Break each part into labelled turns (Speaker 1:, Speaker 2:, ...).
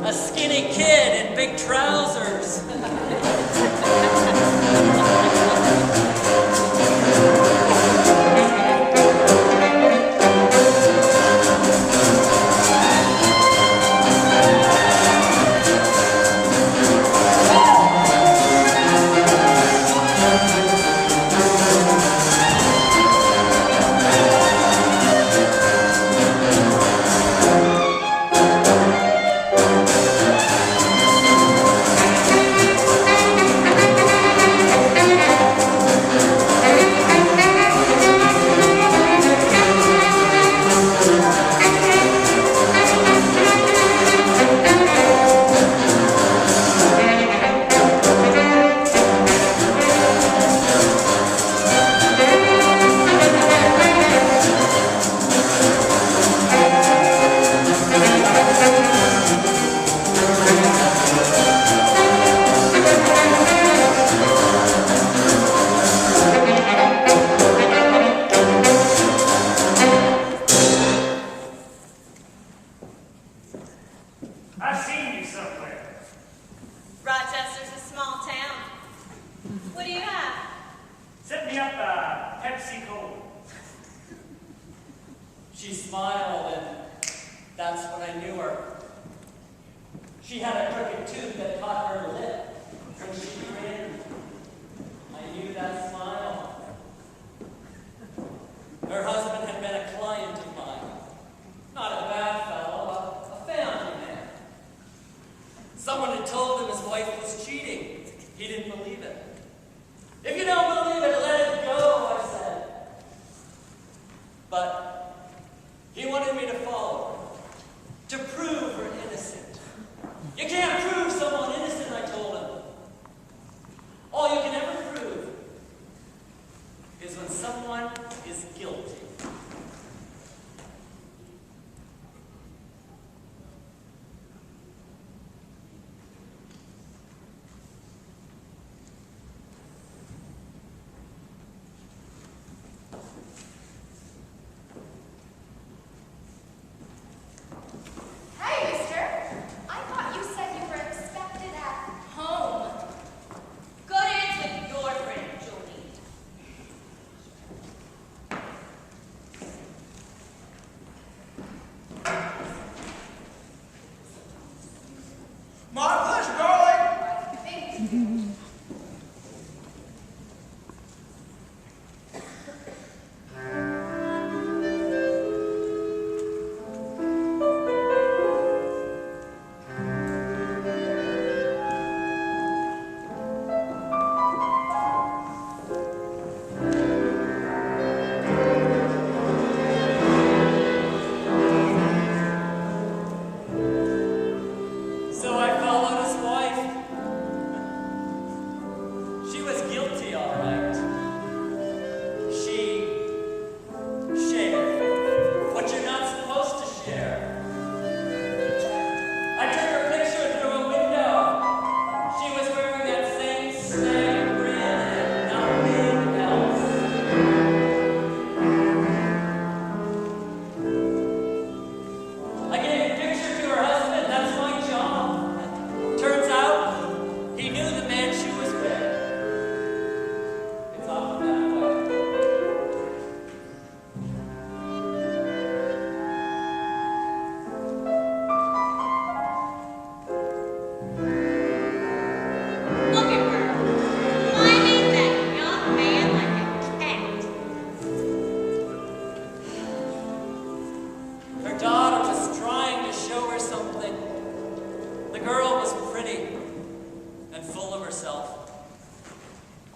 Speaker 1: A skinny kid in big trousers.
Speaker 2: I've seen you somewhere.
Speaker 3: Rochester's a small town. What do you have?
Speaker 2: Set me up a Pepsi Cola.
Speaker 1: She smiled, and that's when I knew her. She had a crooked tooth that caught her lip when she grinned. I knew that smile. Her husband had been a client of mine. Not a bad fellow, a family man. Someone had told him his wife was cheating. He didn't believe it. If you don't believe it, let it go, I said. But he wanted me to follow her, to prove her innocent. You can't prove someone innocent, I told him. All you can ever prove is when someone is guilty.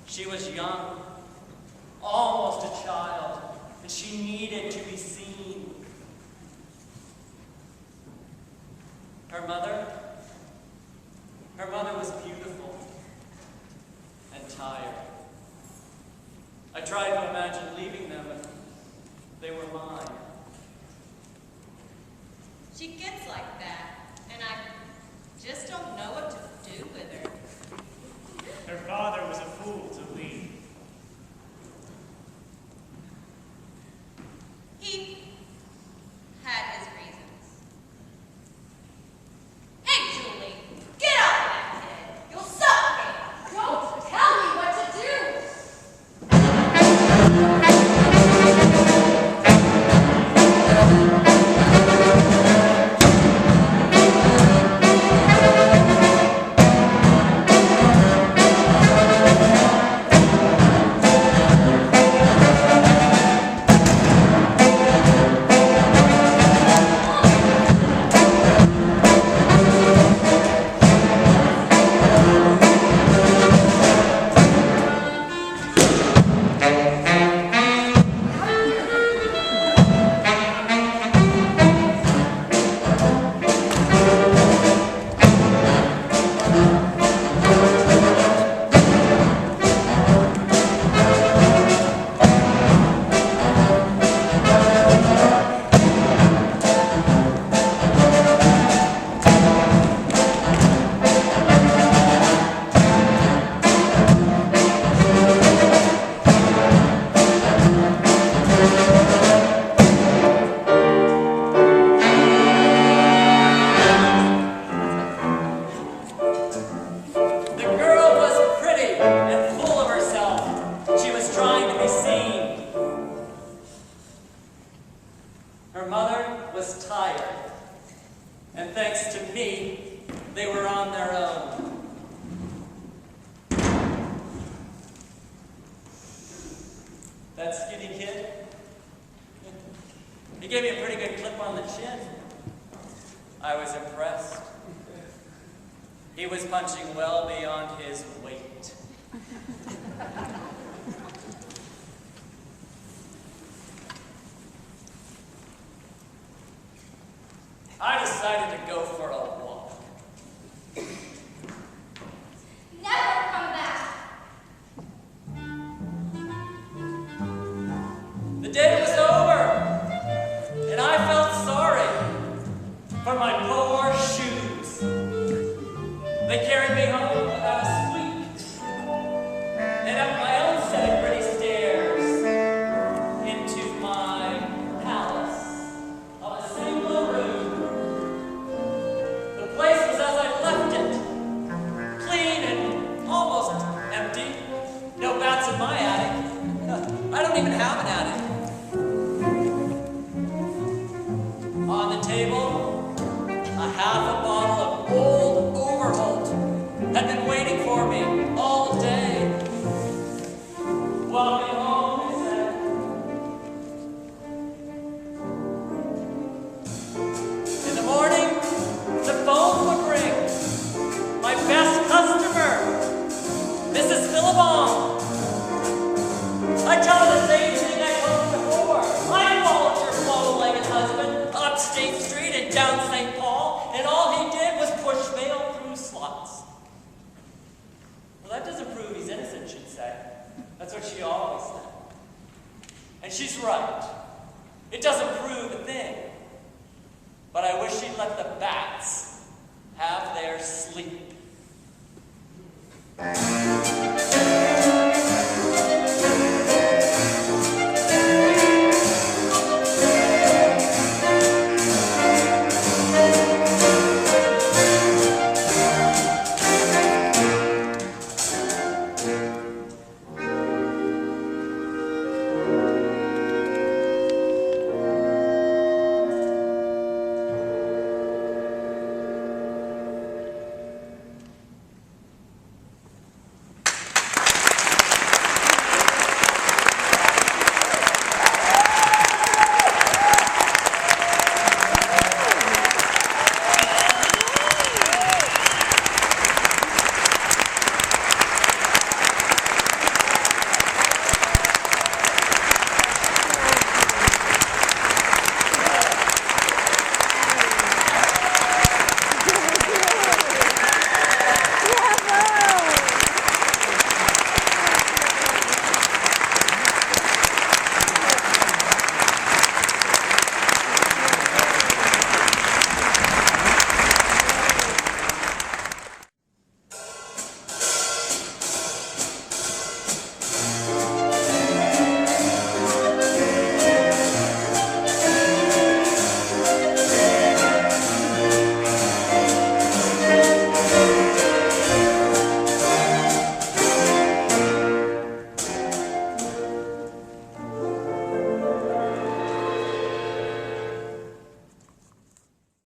Speaker 1: She was young, almost a child, and she needed to be seen. Her mother was beautiful and tired. I tried to imagine leaving them, and they were mine.
Speaker 3: She gets like that, and I just don't know what to do with her.
Speaker 2: Her father was a fool to leave.
Speaker 3: He had his reasons. Hey, Julie, get off that kid. You'll suffocate. Don't tell me what to do.
Speaker 1: decided. And thanks to me, they were on their own. That skinny kid, he gave me a pretty good clip on the chin. I was impressed. He was punching well beyond his weight. I decided to go for a walk.
Speaker 3: Never come back.
Speaker 1: The day was over, and I felt sorry for my poor shoes. They carried me